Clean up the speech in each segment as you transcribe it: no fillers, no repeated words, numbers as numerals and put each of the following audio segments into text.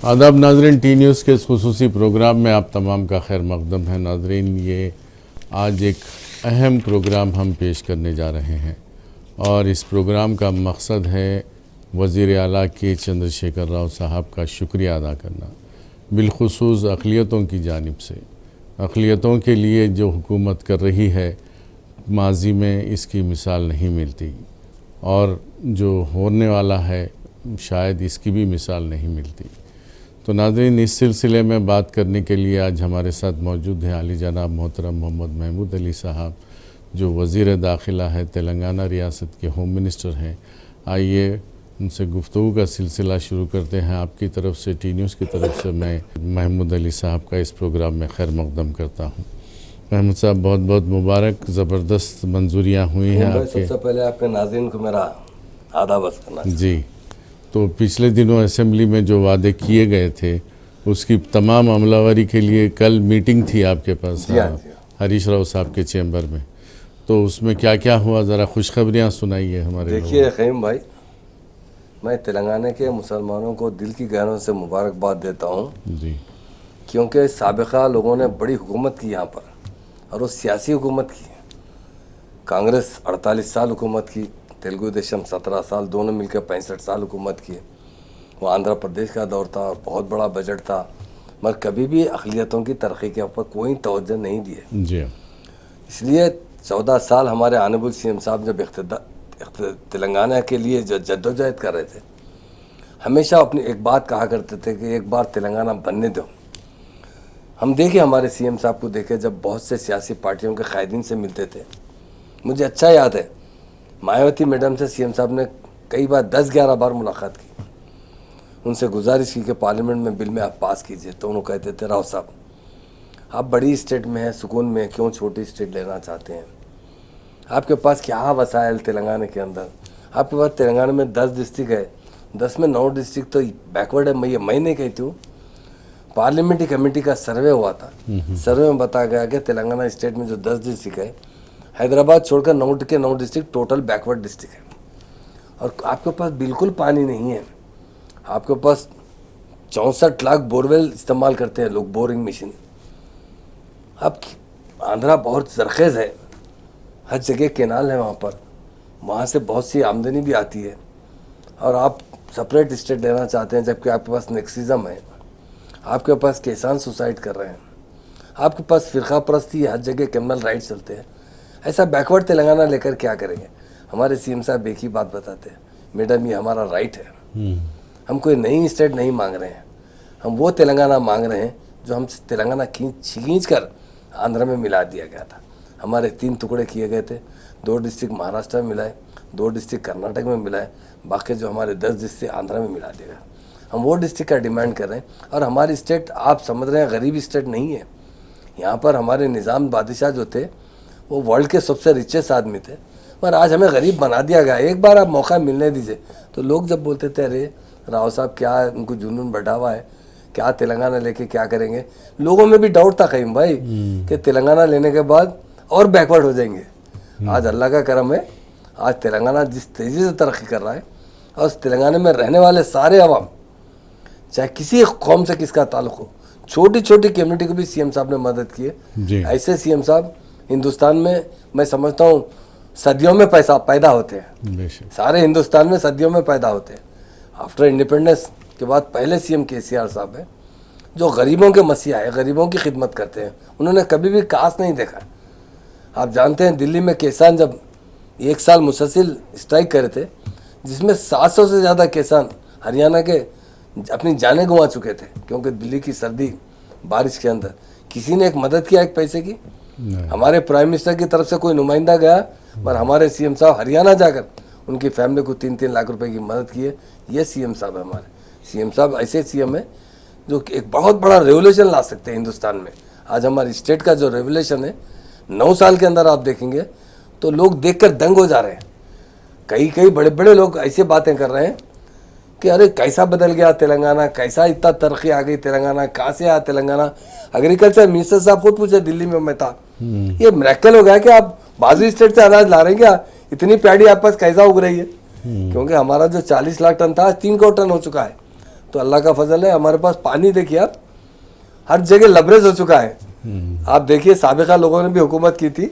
आदाब नाजरीन, T news के इस खुसूसी प्रोग्राम में आप तमाम का खैर मकदम है। नाजरीन, ये आज एक अहम प्रोग्राम हम पेश करने जा रहे हैं और इस प्रोग्राम का मकसद है वज़ीर आला के चंद्रशेखर राव साहब का शुक्रिया अदा करना, बिलखुसूस अक़लियतों की जानिब से। अक़लियतों के लिए जो हुकूमत कर रही है, माजी में इसकी मिसाल नहीं मिलती और जो होने वाला है शायद इसकी भी मिसाल नहीं मिलती। तो नाज़रीन, इस सिलसिले में बात करने के लिए आज हमारे साथ मौजूद हैं आली जनाब मोहतरम मोहम्मद महमूद अली साहब, जो वज़ीर दाखिला है, तेलंगाना रियासत के होम मिनिस्टर हैं। आइए उनसे गुफ्तगू का सिलसिला शुरू करते हैं। आपकी तरफ से, टी न्यूज़ की तरफ से मैं महमूद अली साहब का इस प्रोग्राम में खैर मकदम करता हूँ। महमूद साहब, बहुत बहुत मुबारक, ज़बरदस्त मंजूरियाँ हुई हैं आपके। सबसे पहले आपके नाज़रीन को मेरा आदाब अर्ज़ करना जी। तो पिछले दिनों असेंबली में जो वादे किए गए थे उसकी तमाम अमलावरी के लिए कल मीटिंग थी आपके पास हरीश राव साहब के चैम्बर में, तो उसमें क्या क्या हुआ, ज़रा खुशखबरियाँ सुनाइए हमारे। देखिए ख़ैम भाई, मैं तेलंगाना के मुसलमानों को दिल की गहराइयों से मुबारकबाद देता हूँ जी, क्योंकि साबिक़ा लोगों ने बड़ी हुकूमत की यहाँ पर, और वो सियासी हुकूमत की। कांग्रेस 48 साल हुकूमत की, तेलुगु देशम 17 साल, दोनों मिलकर 65 साल हुकूमत की। वो आंध्र प्रदेश का दौर था और बहुत बड़ा बजट था, मगर कभी भी अक़लियतों की तरक्की के ऊपर कोई तवज्जो नहीं दिए। जी, इसलिए 14 साल हमारे आनेबुल सीएम साहब जब तेलंगाना के लिए जो जद्दोजहद कर रहे थे, हमेशा अपनी एक बात कहा करते थे कि एक बार तेलंगाना बनने दो। हम देखे, हमारे सीएम साहब को देखे, जब बहुत से सियासी पार्टियों के कायदीन से मिलते थे। मुझे अच्छा याद है, मायावती मैडम से सीएम साहब ने कई बार 10-11 बार मुलाकात की, उनसे गुजारिश की कि पार्लियामेंट में बिल में आप पास कीजिए। तो उन्होंने कहते थे, राव साहब आप बड़ी स्टेट में हैं, सुकून में, क्यों छोटी स्टेट लेना चाहते हैं? आपके पास क्या वसाइल तेलंगाना के अंदर? आपके पास तेलंगाना में 10 डिस्ट्रिक्ट है, 10 में 9 डिस्ट्रिक्ट तो बैकवर्ड है। मैं नहीं कहती हूँ, पार्लियामेंट्री कमेटी का सर्वे हुआ था, सर्वे में बताया गया कि तेलंगाना स्टेट में जो 10 डिस्ट्रिक्ट है, हैदराबाद छोड़कर 9 के 9 डिस्ट्रिक्ट टोटल बैकवर्ड डिस्ट्रिक्ट है। और आपके पास बिल्कुल पानी नहीं है। आपके पास 64 लाख बोरवेल इस्तेमाल करते हैं लोग, बोरिंग मशीन। अब आंध्रा बहुत जरखेज़ है, हर जगह केनाल है वहाँ से बहुत सी आमदनी भी आती है। और आप सेपरेट स्टेट लेना चाहते हैं, जबकि आपके पास नेक्सिज्म है, आपके पास किसान सुसाइड कर रहे हैं, आपके पास फ़िरका परस्ती, हर जगह क्रिमिनल राइट्स चलते हैं। ऐसा बैकवर्ड तेलंगाना लेकर क्या करेंगे? हमारे सीएम साहब एक ही बात बताते हैं, मैडम ये हमारा राइट है, हम कोई नई स्टेट नहीं मांग रहे हैं, हम वो तेलंगाना मांग रहे हैं जो हम तेलंगाना खींच कर आंध्र में मिला दिया गया था। हमारे 3 टुकड़े किए गए थे, 2 डिस्ट्रिक्ट महाराष्ट्र में मिलाए, 2 डिस्ट्रिक्ट कर्नाटक में मिलाए, बाकी जो हमारे 10 डिस्ट्रिक्ट आंध्र में मिला दिया गया। हम वो डिस्ट्रिक्ट का डिमांड कर रहे हैं। और हमारी स्टेट, आप समझ रहे हैं, गरीब स्टेट नहीं है। यहाँ पर हमारे निज़ाम बादशाह जो थे वो वर्ल्ड के सबसे रिचेस्ट आदमी थे, पर आज हमें गरीब बना दिया गया। एक बार आप मौका मिलने दीजिए। तो लोग जब बोलते थे, अरे राव साहब क्या उनको जुनून बढ़ा हुआ है, क्या तेलंगाना लेके क्या करेंगे, लोगों में भी डाउट था क़य्यूम भाई कि तेलंगाना लेने के बाद और बैकवर्ड हो जाएंगे। आज अल्लाह का करम है, आज तेलंगाना जिस तेज़ी से तरक्की कर रहा है, और उस तेलंगाना में रहने वाले सारे अवाम, चाहे किसी कौम से किसका ताल्लुक़ हो, छोटी छोटी कम्युनिटी को भी सीएम साहब ने मदद की है। ऐसे सीएम साहब हिंदुस्तान में, मैं समझता हूँ, सदियों में पैदा होते हैं। सारे हिंदुस्तान में सदियों में पैदा होते हैं। आफ्टर इंडिपेंडेंस के बाद पहले सीएम केसीआर साहब है जो गरीबों के मसीहा है, गरीबों की खिदमत करते हैं। उन्होंने कभी भी कास्ट नहीं देखा। आप जानते हैं, दिल्ली में किसान जब 1 साल मुसलसल स्ट्राइक करे थे, जिसमें 700 से ज़्यादा किसान हरियाणा के अपनी जानें गंवा चुके थे, क्योंकि दिल्ली की सर्दी बारिश के अंदर किसी ने एक मदद किया एक पैसे की? हमारे प्राइम मिनिस्टर की तरफ से कोई नुमाइंदा गया, पर हमारे सीएम साहब हरियाणा जाकर उनकी फैमिली को 3-3 लाख रुपए की मदद की है। ये सीएम साहब है हमारे। सीएम साहब ऐसे सीएम है जो एक बहुत बड़ा रेवोल्यूशन ला सकते हैं हिंदुस्तान में। आज हमारी स्टेट का जो रेवोल्यूशन है, 9 साल के अंदर आप देखेंगे तो लोग देखकर दंग हो जा रहे हैं। कई बड़े बड़े लोग ऐसी बातें कर रहे हैं कि अरे कैसा बदल गया तेलंगाना, कैसा इतना तरक्की आ गई तेलंगाना, कहाँ से आया तेलंगाना। एग्रीकल्चर मिनिस्टर साहब खुद पूछे, दिल्ली में मैं था, ये मिरेकल हो गया कि आप बाजू स्टेट से अनाज ला रहे हैं क्या? इतनी प्याड़ी आप पास कैसा उग रही है? क्योंकि हमारा जो 40 लाख टन था, आज 3 करोड़ टन हो चुका है। तो अल्लाह का फजल है। हमारे पास पानी देखिए आप, हर जगह लबरेज हो चुका है। आप देखिए साबिका लोगों ने भी हुकूमत की थी,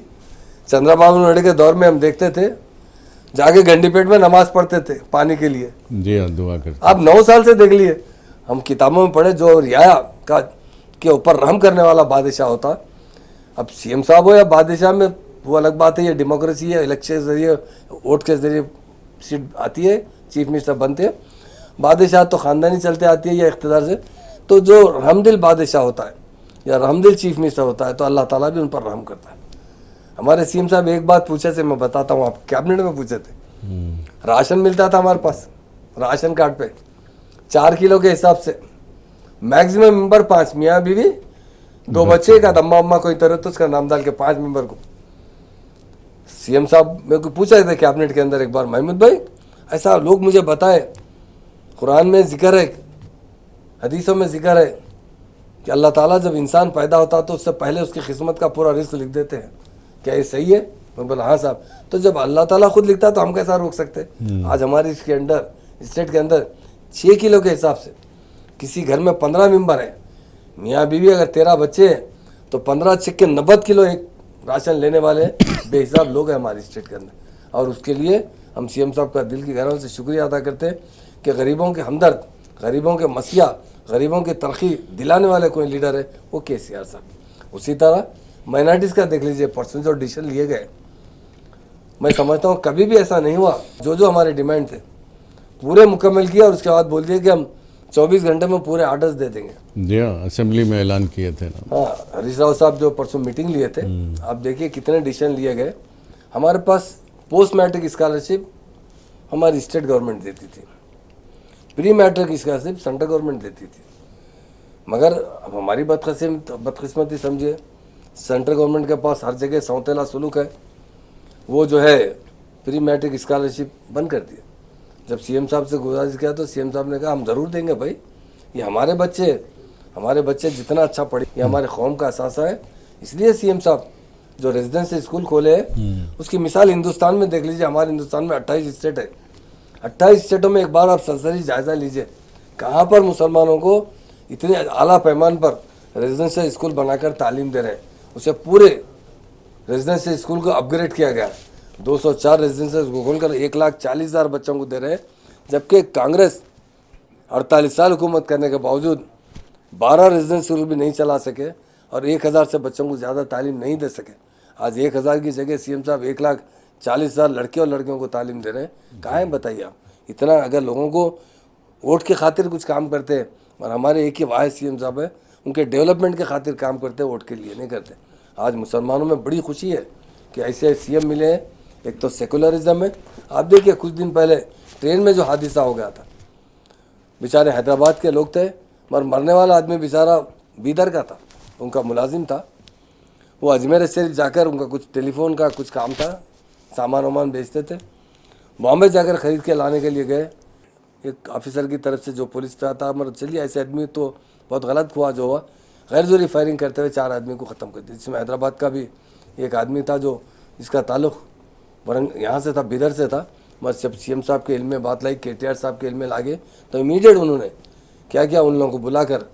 चंद्रबाबू नायडू के दौर में हम देखते थे जाके गंडीपेट में नमाज पढ़ते थे पानी के लिए। जी हाँ, दुआ करते। आप 9 साल से देख लिए, हम किताबों में पढ़े जो रियाया का के ऊपर रहम करने वाला बादशाह होता। अब सीएम साहब हो या बादशाह में वो अलग बात है, ये डेमोक्रेसी है, इलेक्शन के जरिए वोट के जरिए सीट आती है, चीफ मिनिस्टर बनते हैं। बादशाह तो ख़ानदानी चलते आती है या इख्तिदार से। तो जो रहमदिल बादशाह होता है या रहमदिल चीफ मिनिस्टर होता है तो अल्लाह ताला भी उन पर रहम करता है। हमारे सीएम साहब एक बात पूछे थे, मैं बताता हूँ, आप कैबिनेट में पूछे थे। राशन मिलता था हमारे पास, राशन कार्ड पे 4 किलो के हिसाब से, मैक्सिमम मेंबर 5, मियाँ बीवी 2 बच्चे का अम्मा अम्मा कोई तरह तो उसका नाम डाल के 5 मेंबर को। सीएम साहब मेरे को पूछा था कैबिनेट के अंदर एक बार, महमूद भाई ऐसा लोग मुझे बताए, कुरान में जिक्र है, हदीसों में जिक्र है कि अल्लाह ताला जब इंसान पैदा होता तो उससे पहले उसकी किस्मत का पूरा रिस्क लिख देते हैं, क्या ये सही है? मैं बोला हाँ साहब। तो जब अल्लाह ताला खुद लिखता है तो हम कैसा रोक सकते? आज हमारे इसके अंदर स्टेट के अंदर 6 किलो के हिसाब से किसी घर में 15 मेंबर है, मियाँ बीवी अगर 13 बच्चे हैं तो 15 छक्के 90 किलो एक राशन लेने वाले बेहिसाब लोग हैं हमारी स्टेट के अंदर। और उसके लिए हम सीएम साहब का दिल की गहराइयों से शुक्रिया अदा करते हैं कि गरीबों के हमदर्द, गरीबों के मसीहा, गरीबों की तरक्की दिलाने वाले कोई लीडर है वो केसीआर साहब। उसी तरह माइनॉरिटीज़ का देख लीजिए, परसेंटेज और डिसीजन लिए गए, मैं समझता हूँ कभी भी ऐसा नहीं हुआ। जो हमारे डिमांड थे पूरे मुकम्मल किया और उसके बाद बोल दिया कि हम 24 घंटे में पूरे आर्डर्स दे देंगे। जी हाँ, असेंबली में ऐलान किए थे ना। हाँ, हरीश राव साहब जो परसों मीटिंग लिए थे, आप देखिए कितने डिसीजन लिए गए। हमारे पास पोस्ट मैट्रिक स्कॉलरशिप हमारी स्टेट गवर्नमेंट देती थी, pre matric scholarship central government देती थी। मगर अब हमारी बदकिस्मती समझिए, सेंट्रल गवर्नमेंट के पास हर जगह सौतेला सुलूक है, वो जो है प्री मैट्रिक स्कॉलरशिप बंद कर दी। जब सीएम साहब से गुजारिश किया तो सीएम साहब ने कहा हम ज़रूर देंगे भाई, ये हमारे बच्चे जितना अच्छा पढ़े ये हमारे कौम का असासा है। इसलिए सीएम साहब जो रेजिडेंशियल स्कूल खोले हैं उसकी मिसाल हिंदुस्तान में देख लीजिए। हमारे हिंदुस्तान में 28 स्टेट है, 28 स्टेटों में एक बार आप सरसरी जायज़ा लीजिए कहाँ पर मुसलमानों को इतने आला पैमान पर रेजिडेंशियल स्कूल बनाकर तालीम दे रहे हैं। उसे पूरे रेजिडेंशियल स्कूल को अपग्रेड किया गया, 204 रेजिडेंशियल स्कूल खोलकर 1,40,000 बच्चों को दे रहे हैं। जबकि कांग्रेस 48 साल हुकूमत करने के बावजूद 12 रेजिडेंशियल स्कूल भी नहीं चला सके और 1,000 से बच्चों को ज़्यादा तालीम नहीं दे सके। आज 1,000 की जगह सीएम साहब 1,40,000 लड़के और लड़कियों को तालीम दे रहे हैं। कहाँ है बताइए आप? इतना अगर लोगों को वोट के खातिर कुछ काम करते हैं, और हमारे एक ही वाहिद सीएम साहब है, उनके डेवलपमेंट के खातिर काम करते हैं, वोट के लिए नहीं करते। आज मुसलमानों में बड़ी खुशी है कि ऐसे सीएम मिले हैं। एक तो सेकुलरिज्म है। आप देखिए कुछ दिन पहले ट्रेन में जो हादसा हो गया था, बेचारे हैदराबाद के लोग थे, मगर मरने वाला आदमी बेचारा बीदर का था, उनका मुलाजिम था। वो अजमेर शरीफ जाकर उनका कुछ टेलीफोन का कुछ काम था, सामान वामान बेचते थे, बॉम्बे जाकर ख़रीद के लाने के लिए गए। एक ऑफिसर की तरफ से जो पुलिस था मतलब चलिए ऐसे आदमी तो बहुत गलत हुआ जो हुआ, गैर ज़रूरी फायरिंग करते हुए 4 आदमी को ख़त्म कर दिया, जिसमें हैदराबाद का भी एक आदमी था जो इसका ताल्लुक़ यहाँ से था, बिदर से था। मगर जब सीएम साहब के इल्म में बात लाई, केटीआर साहब के इल्म में लागे तो इमीडिएट उन्होंने क्या किया, उन लोगों को बुलाकर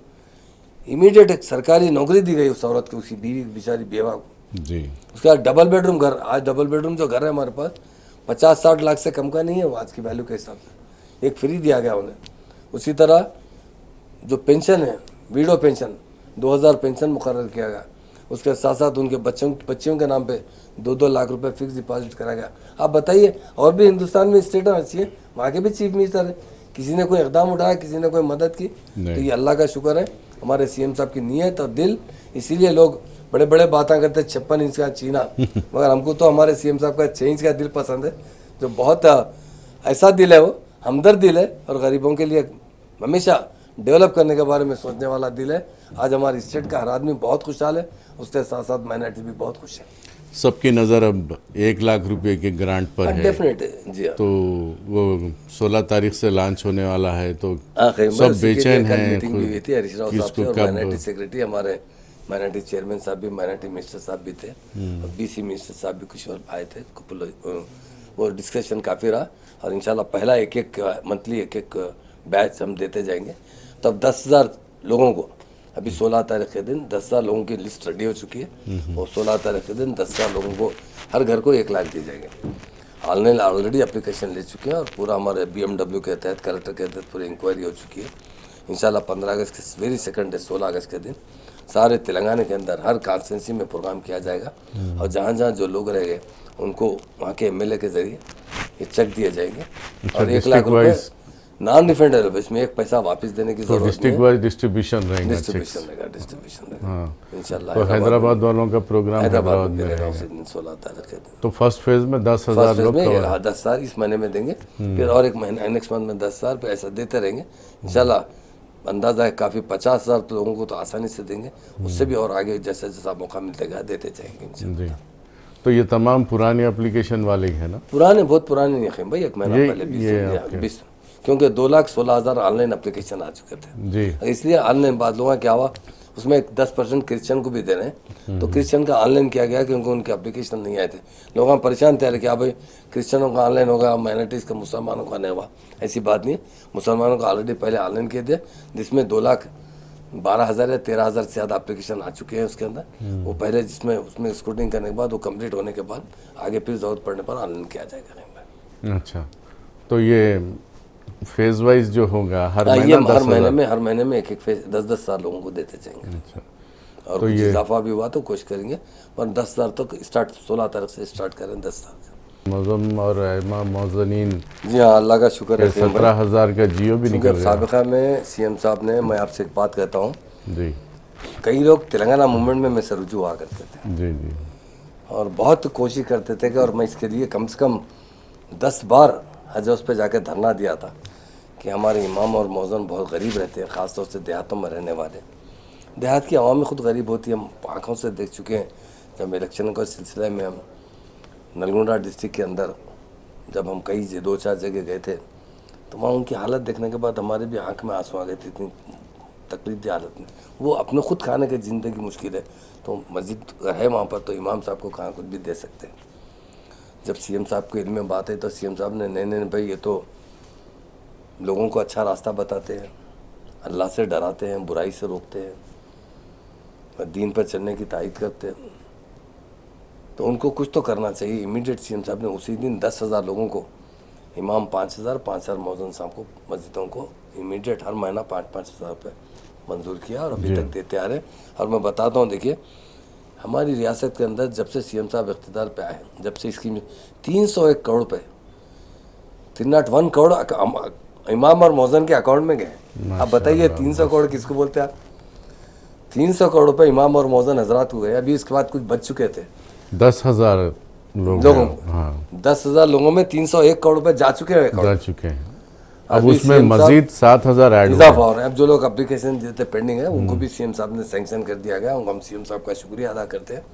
इमीडिएट एक सरकारी नौकरी दी गई उस औरत को, उसकी बीवी बेचारी बेवा को जी। उसके बाद डबल बेडरूम घर, आज डबल बेडरूम जो घर है हमारे पास 50-60 लाख से कम का नहीं है वो आज की वैल्यू के हिसाब से, एक फ्री दिया गया उन्हें। उसी तरह जो पेंशन है, वीडो पेंशन 2000 पेंशन मुकर्रर किया गया। उसके साथ साथ उनके बच्चियों के नाम पे 2-2 लाख रुपए फिक्स डिपॉजिट करा गया। आप बताइए, और भी हिंदुस्तान में स्टेट अच्छी है, वहाँ के भी चीफ मिनिस्टर है, किसी ने कोई इकदाम उठाया, किसी ने कोई मदद की, तो ये अल्लाह का शुक्र है हमारे सीएम साहब की नीयत और दिल। इसीलिए लोग बड़े बड़े बातें करते 56 इंच का चीना, मगर हमको तो हमारे सीएम साहब का 6 इंच का दिल पसंद है, जो बहुत ऐसा दिल है, वो हमदर्द दिल है और गरीबों के लिए हमेशा डेवलप करने के बारे में सोचने वाला दिल है। आज हमारी स्टेट का हर आदमी बहुत खुशहाल है, उसके साथ साथ माइनॉरिटी भी बहुत खुश है। सबकी नज़र अब 1 लाख रुपए के ग्रांट पर है, डेफिनेट जी। तो वो 16 तारीख से लॉन्च होने वाला है, तो सब बेचैन हैं। मीटिंग भी हुई थी हरीश राव साहब से और माइनॉरिटी सेक्रेटरी हमारे माइनॉरिटी चेयरमैन साहब भी, माइनॉरिटी मिनिस्टर साहब भी थे और बीसी मिनिस्टर साहब भी कुछ और आए थे। वो डिस्कशन काफ़ी रहा और इंशाल्लाह पहला एक मंथली एक बैच हम देते जाएंगे। तब 10,000 लोगों को, अभी 16 तारीख के दिन 10,000 लोगों की लिस्ट रेडी हो चुकी है और 16 तारीख के दिन 10,000 लोगों को हर घर को 1 लाख दी जाएगी। ऑनलाइन ऑलरेडी एप्लीकेशन ले चुके हैं और पूरा हमारे BMW के तहत, कलेक्टर के तहत पूरी इंक्वायरी हो चुकी है। इंशाल्लाह 15 अगस्त के वेरी सेकंड डे 16 अगस्त के दिन सारे तेलंगाना के अंदर हर कॉन्स्टिट्यूंसी में प्रोग्राम किया जाएगा और जहाँ जहाँ जो लोग रह गए उनको वहाँ के MLA के जरिए ये चेक दिए जाएंगे और 1 लाख रुपये नॉन रिफंडेबल, इसमें 1 पैसा वापस देने की जरूरत नहीं है। डिस्ट्रिक्ट वाइज डिस्ट्रीब्यूशन रहेगा, डिस्ट्रीब्यूशन रहेगा इंशाल्लाह। तो हैदराबाद वालों का प्रोग्राम हैदराबाद में रहेगा उसी दिन 16 तारीख के दिन। तो फर्स्ट फेज में 10,000 लोग 10,000 इस महीने में देंगे, फिर और 1 महीना नेक्स्ट मंथ में 10,000 पे ऐसा देते रहेंगे इंशाल्लाह। अंदाजा है काफ़ी 50,000 लोगों को तो आसानी से देंगे, उससे भी और आगे जैसा जैसा मौका मिलेगा देते जाएंगे इंशाल्लाह। जी, तो ये तमाम पुरानी एप्लीकेशन वाले ही है ना? पुराने, बहुत पुराने नहीं है भाई, 1 महीना पहले 20, क्योंकि 2,16,000 ऑनलाइन एप्लीकेशन आ चुके थे जी। इसलिए ऑनलाइन बाद लोगों का क्या हुआ, उसमें 10% क्रिश्चियन को भी दे रहे हैं, तो क्रिश्चियन का ऑनलाइन किया गया क्योंकि उनके एप्लीकेशन नहीं आए थे। लोग परेशान थे कि भाई क्रिश्चियनों का ऑनलाइन होगा, माइनॉरिटीज़ का, मुसलमानों का नहीं हुआ। ऐसी बात नहीं, मुसलमानों का ऑलरेडी पहले ऑनलाइन किए थे, जिसमें 2,12,000 या 13,000 से ज़्यादा एप्लीकेशन आ चुके हैं उसके अंदर। वो पहले जिसमें उसमें स्क्रूटिंग करने के बाद, वो कंप्लीट होने के बाद आगे फिर ज़रूरत पड़ने पर ऑनलाइन किया जाएगा। अच्छा, तो ये फेज वाइज जो होगा हर महीने में एक फेज 10,000 साल लोगों को देते जाएंगे। अच्छा, और तो ये इजाफा भी हुआ तो कोशिश करेंगे, पर 10,000 तक स्टार्ट 16 तारीख से स्टार्ट करें 10,000। मौजम और इमाम मौजनीन, जी हाँ, अल्लाह का शुक्र है। 17,000 का जियो भी निकल गया। साबिका में CM साहब ने, मैं आपसे एक बात कहता हूँ जी, कई लोग तेलंगाना मूवमेंट में मेरे से रुजू हुआ करते थे जी जी, और बहुत कोशिश करते थे कि, और मैं इसके लिए कम से कम 10 बार हज हाउस पे जाकर धरना दिया था कि हमारे इमाम और मौज़न बहुत गरीब रहते हैं, ख़ासतौर से देहातों में रहने वाले। देहात की आवाम में खुद गरीब होती है, हम आँखों से देख चुके हैं। जब इलेक्शन के सिलसिले में हम नलगोंडा डिस्ट्रिक्ट के अंदर जब हम कई 2-4 जगह गए थे, तो वहाँ उनकी हालत देखने के बाद हमारे भी आँख में आंसू आ गए थे, इतनी तकलीफ दी हालत में। वो अपने खुद खाने की ज़िंदगी मुश्किल है, तो मस्जिद है वहाँ पर, तो इमाम साहब को कहाँ कुछ भी दे सकते हैं। जब CM साहब के इल्म में बात है तो CM साहब ने नहीं भाई, ये तो लोगों को अच्छा रास्ता बताते हैं, अल्लाह से डराते हैं, बुराई से रोकते हैं, दीन पर चलने की तायद करते हैं, तो उनको कुछ तो करना चाहिए। इमीडिएट CM साहब ने उसी दिन 10,000 लोगों को, इमाम 5,000 मौज़न साहब को, मस्जिदों को इमीडिएट हर महीना 5,000 रुपये मंजूर किया और अभी तक देते आ रहे। और मैं बताता हूँ, देखिए हमारी रियासत के अंदर जब से CM साहब इख्तिदार पे आए, जब से इसकी 301 करोड़ रुपये, 301 करोड़ इमाम और मौज़न के अकाउंट में गए। अब बताइए 300 करोड़ किसको बोलते हैं आप? 300 करोड़ रुपए इमाम और मौज़न हजरात को गए। अभी इसके बाद कुछ बच चुके थे 10,000 लोगों को। हाँ, 10,000 लोगों में 301 करोड़ रुपए जा चुके हैं। अब उसमें मजीद 7,000 ऐड इजाफा हो रहा है। अब जो लोग एप्लीकेशन देते पेंडिंग है उनको भी CM साहब ने सैंक्शन कर दिया गया। हम CM साहब का शुक्रिया अदा करते हैं।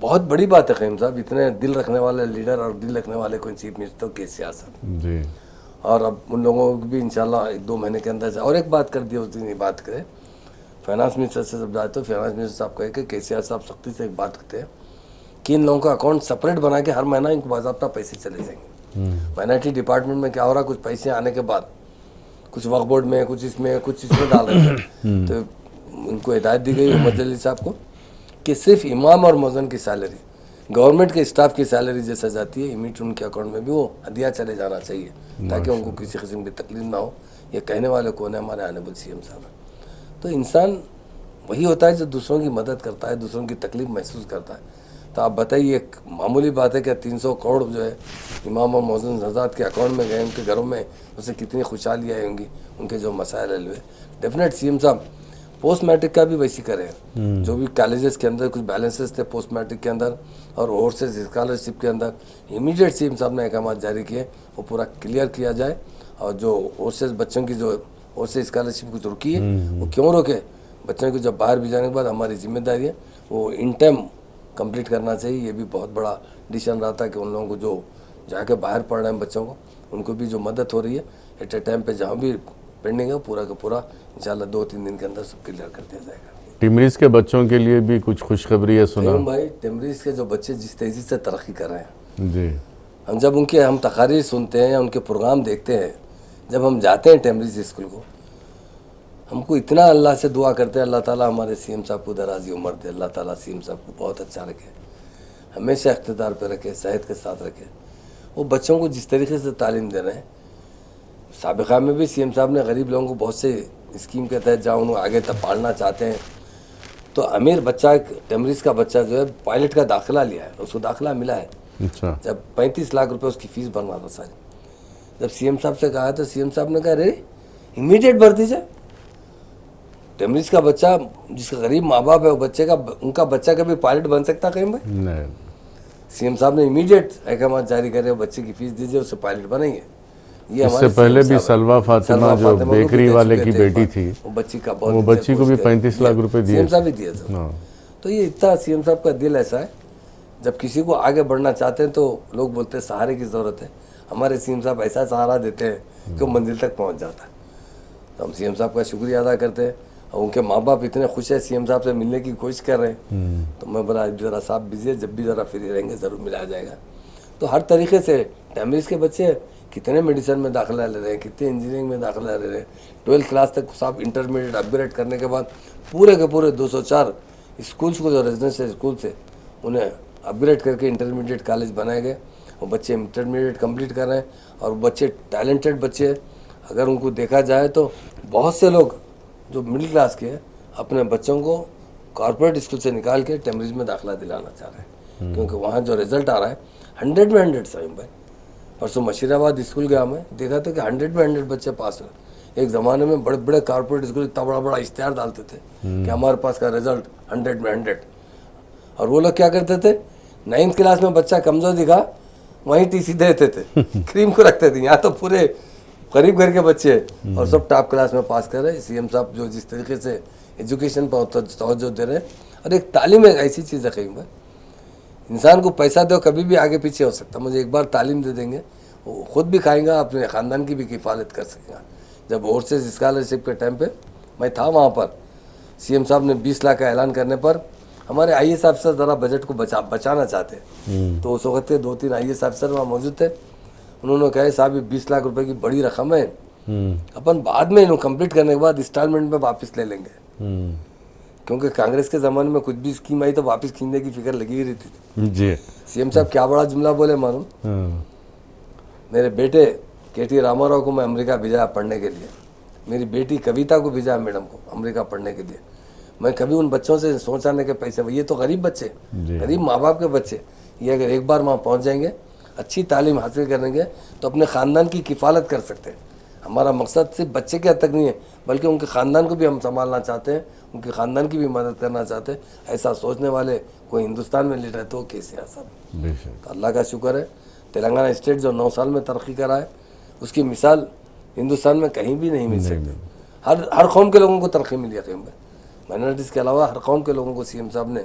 बहुत बड़ी बात है ख़लीम साहब, इतने दिल रखने वाले लीडर और दिल रखने वाले कोई चीफ मिनिस्टर KCR साहब जी। और अब उन लोगों को भी इंशाल्लाह 1-2 महीने के अंदर। और एक बात कर दी, उस दिन ये बात करें फाइनेंस मिनिस्टर से, जब जाए तो फाइनेंस मिनिस्टर साहब कहे कि KCR साहब सख्ती से एक बात करते हैं कि इन लोगों का अकाउंट सेपरेट बना के हर महीना इनको बाज़ाब्ता पैसे चले जाएंगे। माइनॉरिटी डिपार्टमेंट में क्या हो रहा, कुछ पैसे आने के बाद कुछ वक्फ बोर्ड में, कुछ इसमें डाल रहे हैं। तो उनको हिदायत दी गई उमर जलील साहब को कि सिर्फ इमाम और मौज़न की सैलरी, गवर्नमेंट के स्टाफ की सैलरी जैसे जाती है, इमीडिएट उनके अकाउंट में भी वो हदिया चले जाना चाहिए ताकि उनको किसी किस्म की तकलीफ ना हो। ये कहने वाले कौन है? हमारे ऑनरेबल CM साहब। तो इंसान वही होता है जो दूसरों की मदद करता है, दूसरों की तकलीफ महसूस करता है। तो आप बताइए, एक मामूली बात है कि 300 करोड़ जो है इमाम और मौज़न हज़रात के अकाउंट में गए, उनके घरों में, उससे कितनी खुशहाली आई होंगी, उनके जो मसाइल हल हुए। डेफिनेट CM साहब पोस्ट मैट्रिक का भी वैसी करें। जो भी कॉलेजेस के अंदर कुछ बैलेंसेस थे पोस्ट मैट्रिक के अंदर और ओवरसीज स्कॉलरशिप के अंदर, इमीडिएट CM साहब ने अहकाम जारी किए, वो पूरा क्लियर किया जाए। और जो ओवरसीज बच्चों की जो ओवरसीज स्कॉलरशिप कुछ रुकी है, वो क्यों रोके? बच्चों को जब बाहर भेजाने के बाद हमारी जिम्मेदारी है वो इन टाइम कंप्लीट करना चाहिए। ये भी बहुत बड़ा डिसीजन रहा था कि उन लोगों को जो जाके बाहर पढ़ रहे हैं बच्चों को, उनको भी जो मदद हो रही है एट ए टाइम पे, जहाँ भी पेंडिंग है पूरा का पूरा इंशाल्लाह 2-3 दिन के अंदर सब क्लियर कर दिया जाएगा। टिमरीज के बच्चों के लिए भी कुछ खुशखबरी है सुना भाई? टिमरीज के जो बच्चे जिस तेज़ी से तरक्की कर रहे हैं जी, हम जब हम तकारीर सुनते हैं या उनके प्रोग्राम देखते हैं, जब हम जाते हैं टिमरीज स्कूल को, हमको इतना अल्लाह से दुआ करते हैं, अल्लाह ताला हमारे सीएम साहब को दराज़ी उम्र दे, अल्लाह ताला सीएम साहब को बहुत अच्छा रखे, हमेशा इख्तिदार पे रखे, सेहत के साथ रखे। वो बच्चों को जिस तरीके से तालीम दे रहे हैं, साबिक़ा में भी सीएम साहब ने गरीब लोगों को बहुत से स्कीम के तहत जहाँ उन्हें आगे तक पढ़ना चाहते हैं, तो अमीर बच्चा, टेमरिस का बच्चा जो है पायलट का दाखिला लिया है, उसको दाखिला मिला है। अच्छा। जब 35 लाख रुपए उसकी फ़ीस भरना था सारी, जब सीएम साहब से कहा तो सीएम साहब ने कहा अरे इमीडिएट भर दीजिए। टेमरिस का बच्चा जिसका गरीब माँ बाप है, वो बच्चे का, उनका बच्चा कभी पायलट बन सकता कहीं भाई? नहीं। सीएम साहब ने इमीडिएट अहकाम जारी करे, बच्चे की फीस दीजिए, उससे पायलट बनेंगे। ये इससे पहले भी सलवा फातिमा जो बेकरी वाले की बेटी थी, वो बच्ची का वो बच्ची को भी 35 लाख रुपए दिए, सीएम साहब ही दिए थे। तो ये इतना सीएम साहब का दिल ऐसा है, जब किसी को आगे बढ़ना चाहते हैं तो लोग बोलते हैं सहारे की ज़रूरत है, हमारे सीएम साहब ऐसा सहारा देते हैं कि वो मंजिल तक पहुंच जाता है। तो हम सीएम साहब का शुक्रिया अदा करते हैं, और उनके माँ बाप इतने खुश है, सीएम साहब से मिलने की कोशिश कर रहे हैं। तो मैं बोला ज़रा साहब बिजी है, जब भी ज़रा फ्री रहेंगे ज़रूर मिला जाएगा। तो हर तरीके से टेमरिस के बच्चे कितने मेडिसिन में दाखिला ले रहे हैं, कितने इंजीनियरिंग में दाखिला ले रहे हैं। 12th क्लास तक साहब इंटरमीडिएट अपग्रेड करने के बाद पूरे के पूरे 204 स्कूल्स को, जो रेजिडेंशियल स्कूल थे, उन्हें अपग्रेड करके इंटरमीडिएट कॉलेज बनाए गए। वो बच्चे इंटरमीडिएट कंप्लीट कर रहे हैं, और बच्चे टैलेंटेड बच्चे हैं। अगर उनको देखा जाए तो बहुत से लोग जो मिडिल क्लास के हैं, अपने बच्चों को कॉर्पोरेट स्कूल से निकाल के टेमरिस में दाखिला दिलाना चाह रहे हैं, क्योंकि वहाँ जो रिजल्ट आ रहा है 100 में 100 सहीम भाई। परसों मशीराबाद स्कूल गया, मैं देखा था कि 100 में 100 बच्चे पास हुए। एक ज़माने में बड़े बड़े कॉर्पोरेट स्कूल इतना बड़ा बड़ा इश्तेहार डालते थे कि हमारे पास का रिजल्ट 100 में 100, और वो लोग क्या करते थे, 9th क्लास में बच्चा कमज़ोर दिखा, वहीं टीसी देते थे, क्रीम को रखते थे। यहाँ तो पूरे गरीब घर के बच्चे और सब टॉप क्लास में पास कर रहे हैं। सीएम साहब जो जिस तरीके से एजुकेशन पर तवज्जो दे रहे हैं, और एक तालीम एक ऐसी चीज़ है, कहीं पर इंसान को पैसा दो कभी भी आगे पीछे हो सकता। मुझे एक बार तालीम दे देंगे, वो खुद भी खाएंगा, अपने ख़ानदान की भी किफ़ालत कर सकेगा। जब ओवरसीज स्कॉलरशिप के टाइम पे मैं था वहाँ पर, सीएम साहब ने 20 लाख का ऐलान करने पर हमारे IAS अफसर ज़रा बजट को बचाना चाहते, तो उस वक्त के 2-3 IAS अफसर वहाँ मौजूद थे। उन्होंने कहा साहब ये 20 लाख रुपए की बड़ी रकम है, अपन बाद में इन्हों कंप्लीट करने के बाद इंस्टॉलमेंट में वापस ले लेंगे, क्योंकि कांग्रेस के ज़माने में कुछ भी स्कीम आई तो वापस खींचने की फिक्र लगी ही रहती थी जी। सीएम साहब क्या बड़ा जुमला बोले मालूम, मेरे बेटे KT रामाराव को मैं अमेरिका भेजा पढ़ने के लिए, मेरी बेटी कविता को भेजा मैडम को अमेरिका पढ़ने के लिए। मैं कभी उन बच्चों से सोचाने के पैसे, ये तो गरीब बच्चे, गरीब माँ बाप के बच्चे, ये अगर एक बार वहाँ पहुँच जाएंगे, अच्छी तालीम हासिल करेंगे, तो अपने ख़ानदान की किफ़ालत कर सकते हैं। हमारा मकसद सिर्फ बच्चे के हद तक नहीं है, बल्कि उनके ख़ानदान को भी हम संभालना चाहते हैं, उनके ख़ानदान की भी मदद करना चाहते हैं। ऐसा सोचने वाले कोई हिंदुस्तान में लीडर है तो कैसे आसान। तो अल्लाह का शुक्र है, तेलंगाना स्टेट जो 9 साल में तरक्की करा है, उसकी मिसाल हिंदुस्तान में कहीं भी नहीं मिल सकती। हर कौम के लोगों को तरक्की मिली है, कहीं में माइनॉरिटीज़ के अलावा हर कौम के लोगों को सीएम साहब ने,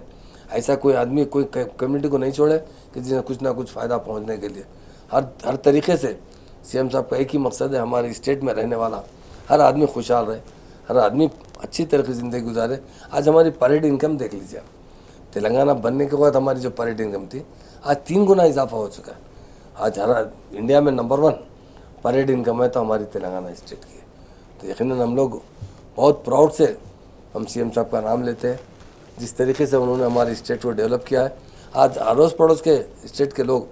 ऐसा कोई आदमी कोई कम्युनिटी को नहीं छोड़े कि जिन्हें कुछ ना कुछ फ़ायदा पहुंचने के लिए हर तरीके से सीएम साहब का एक ही मकसद है, हमारे स्टेट में रहने वाला हर आदमी खुशहाल रहे, हर आदमी अच्छी तरह की ज़िंदगी गुजारे। आज हमारी परेड इनकम देख लीजिए, तेलंगाना बनने के बाद हमारी जो परेड इनकम थी, आज 3 गुना इजाफा हो चुका है। आज हर इंडिया में नंबर 1 परेड इनकम है तो हमारी तेलंगाना स्टेट की है। तो यकीनन हम लोग बहुत प्राउड से हम सीएम साहब का नाम लेते हैं, जिस तरीके से उन्होंने हमारे स्टेट को डेवलप किया है। आज अड़ोस पड़ोस के स्टेट के लोग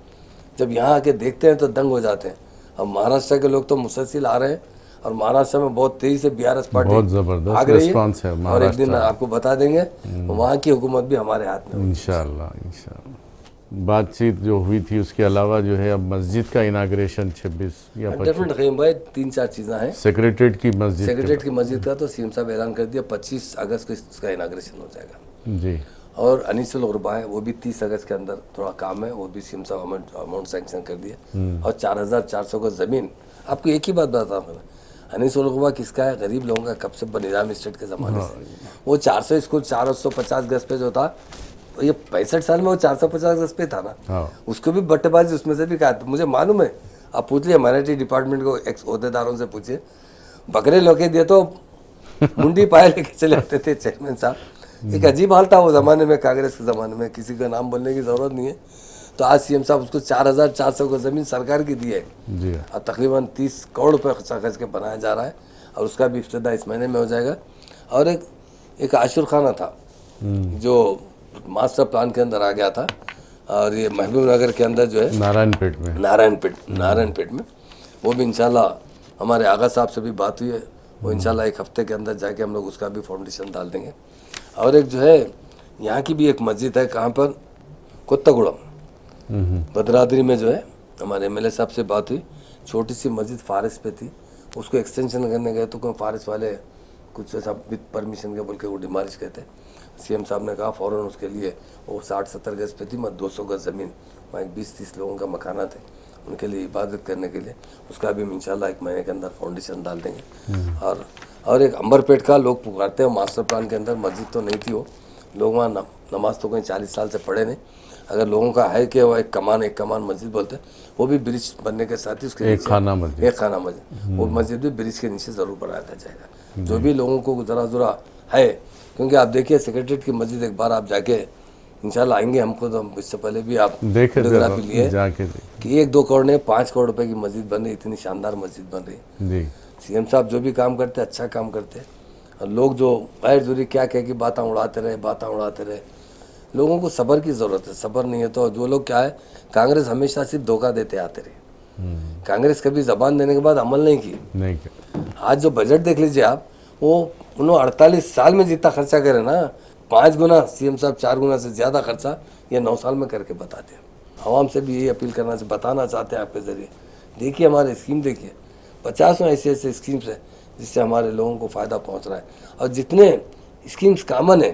जब यहाँ आके देखते हैं तो दंग हो जाते हैं। अब महाराष्ट्र के लोग तो मुसलसिल आ रहे हैं, और महाराष्ट्र में बहुत तेज़ी से BRS पार्टी बहुत ज़बरदस्त आ गई रिस्पांस है। और एक दिन आपको बता देंगे वहाँ की हुकूमत भी हमारे हाथ में। इंशाल्लाह बातचीत जो हुई थी उसके अलावा जो है अब मस्जिद का इनाग्रेशन 26 या 25 डेफिनेटली भाई 3-4 चीज़ें हैं। सेक्रेटरीट की मस्जिद, सेक्रेटरीट की मस्जिद का तो सीएम साहब ऐलान कर दिया 25 अगस्त को इसका इनाग्रेशन हो जाएगा जी। और अनीसुल गुरबा है वो भी 30 अगस्त के अंदर थोड़ा काम है, वो भी सीएम साहब अमाउंट सैंक्शन कर दिए। और 4400 का ज़मीन। आपको एक ही बात बताता हूँ, अनीसुल गुरबा किसका है, गरीब लोगों का, कब से निज़ाम स्टेट के ज़माने से। वो 400 स्कूल 450 गज पे जो था, ये 65 साल में वो 450 गज पे था ना, उसको भी बट्टेबाजी उसमें से भी कहा। मुझे मालूम है, आप पूछ लिया माइनॉरिटी डिपार्टमेंट को एक्स अहदेदारों से पूछिए, बकरे लोके दिए तो मुंडी पाए लेके चले आते थे चेयरमैन साहब। एक अजीब हाल था वो ज़माने में, कांग्रेस के ज़माने में, किसी का नाम बोलने की ज़रूरत नहीं है। तो आज सीएम साहब उसको 4400 का ज़मीन सरकार की दी है, और तकरीबन 30 करोड़ रुपये खर्च के बनाया जा रहा है। और उसका भी इफ्तिताह इस महीने में हो जाएगा। और एक आशुर खाना था जो मास्टर प्लान के अंदर आ गया था, और ये महबूब नगर के अंदर जो है नारायणपेट में वो भी इंशाल्लाह हमारे आगा साहब से भी बात हुई है, वो इंशाल्लाह एक हफ्ते के अंदर जाके हम लोग उसका भी फाउंडेशन डाल देंगे। और एक जो है यहाँ की भी एक मस्जिद है, कहाँ पर, कोत्तागुड़म भद्राद्री में जो है हमारे एमएलए साहब से बात हुई, छोटी सी मस्जिद फारिस पे थी, उसको एक्सटेंशन करने गए तो कोई फारिस वाले कुछ ऐसा विद परमिशन के बोल के वो डिमालिश कहते हैं। सीएम साहब ने कहा फ़ौरन उसके लिए, वो 60-70 गज पे थी, मत 200 गज ज़मीन, वहाँ 20-30 लोगों का मकाना थे, उनके लिए इबादत करने के लिए, उसका भी हम इंशाल्लाह एक महीने के अंदर फाउंडेशन डाल देंगे। और एक अंबरपेट का लोग पुकारते हैं मास्टर प्लान के अंदर, मस्जिद तो नहीं थी, वो लोग वहाँ नमाज तो कहीं 40 साल से पढ़े नहीं, अगर लोगों का है कि वो एक कमान मस्जिद बोलते हैं, वो भी ब्रिज बनने के साथ ही उसके एक खाना मस्जिद वो मस्जिद भी ब्रिज के नीचे ज़रूर बनाया जाएगा, जो भी लोगों को ज़रा है। क्योंकि आप देखिए सेक्रेटरीट की मस्जिद एक बार आप जाके इंशाल्लाह आएंगे, हमको तो इससे पहले भी आप फोटोग्राफी लिए कि 1-2 करोड़ नहीं 5 करोड़ रुपए की मस्जिद बन रही, इतनी शानदार मस्जिद बन रही। सीएम साहब जो भी काम करते हैं अच्छा काम करते हैं, और लोग जो गैर जरूरी क्या कह कि बातें उड़ाते रहे, लोगों को सब्र की ज़रूरत है, सब्र नहीं है तो जो लोग क्या है, कांग्रेस हमेशा सिर्फ धोखा देते आते रहे, कांग्रेस कभी जबान देने के बाद अमल नहीं की। आज जो बजट देख लीजिए आप, वो उन्होंने 48 साल में जितना खर्चा करे ना, 5 गुना सीएम साहब 4 गुना से ज़्यादा खर्चा ये 9 साल में करके बताते हैं। आवाम से भी यही अपील करना से बताना चाहते हैं आपके ज़रिए, देखिए हमारे स्कीम देखिए, 50 ऐसे स्कीम्स है जिससे हमारे लोगों को फ़ायदा पहुंच रहा है। और जितने स्कीम्स कामन है,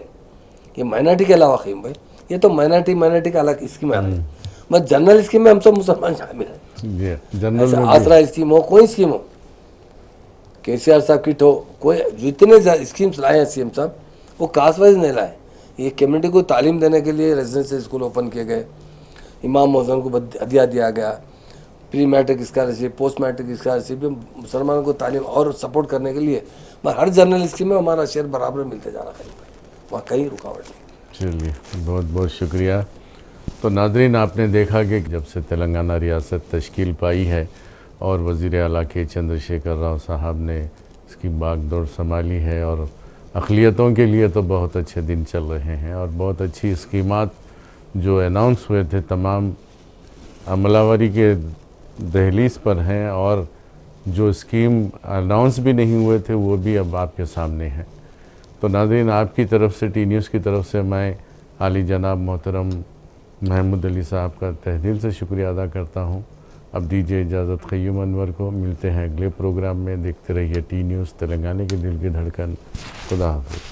ये माइनॉरिटी के अलावा खीम भाई, ये तो माइनॉरिटी का अलग स्कीम है, बस जनरल स्कीम में हम सब मुसलमान शामिल हैं, आसरा स्कीम हो, कोई स्कीम हो, केसीआर साहब किट हो, कोई जितने स्कीम्स लाए हैं सीएम साहब, वो कास्ट वाइज नहीं लाए। ये कम्युनिटी को तालीम देने के लिए रेजिडेंशियल स्कूल ओपन किए गए, इमाम मौजून को हदिया दिया गया, pre matric scholarship, post matric scholarship, मुसलमानों को तालीम और सपोर्ट करने के लिए हर जनरल स्कीम में हमारा शेयर बराबर मिलते जा रहा है, वहाँ कहीं रुकावट नहीं। चलिए बहुत बहुत शुक्रिया। तो नाज़रीन, आपने देखा कि जब से तेलंगाना रियासत तश्कील पाई है और वज़ीर आला के चंद्रशेखर राव साहब ने इसकी बागडोर संभाली है, और अक़लियतों के लिए तो बहुत अच्छे दिन चल रहे हैं, और बहुत अच्छी स्कीमात जो अनाउंस हुए थे तमाम अमलावरी के दहलीज पर हैं, और जो स्कीम अनाउंस भी नहीं हुए थे वो भी अब आपके सामने हैं। तो नाज़रीन, आपकी तरफ से, टी न्यूज़ की तरफ से मैं आली जनाब मोहतरम महमूद अली साहब का तहे दिल से शुक्रिया अदा करता हूँ। अब दीजिए इजाज़त क़य्यूम अनवर को, मिलते हैं अगले प्रोग्राम में। देखते रहिए टी न्यूज़, तेलंगाना के दिल की धड़कन। खुदा हाफ़िज़।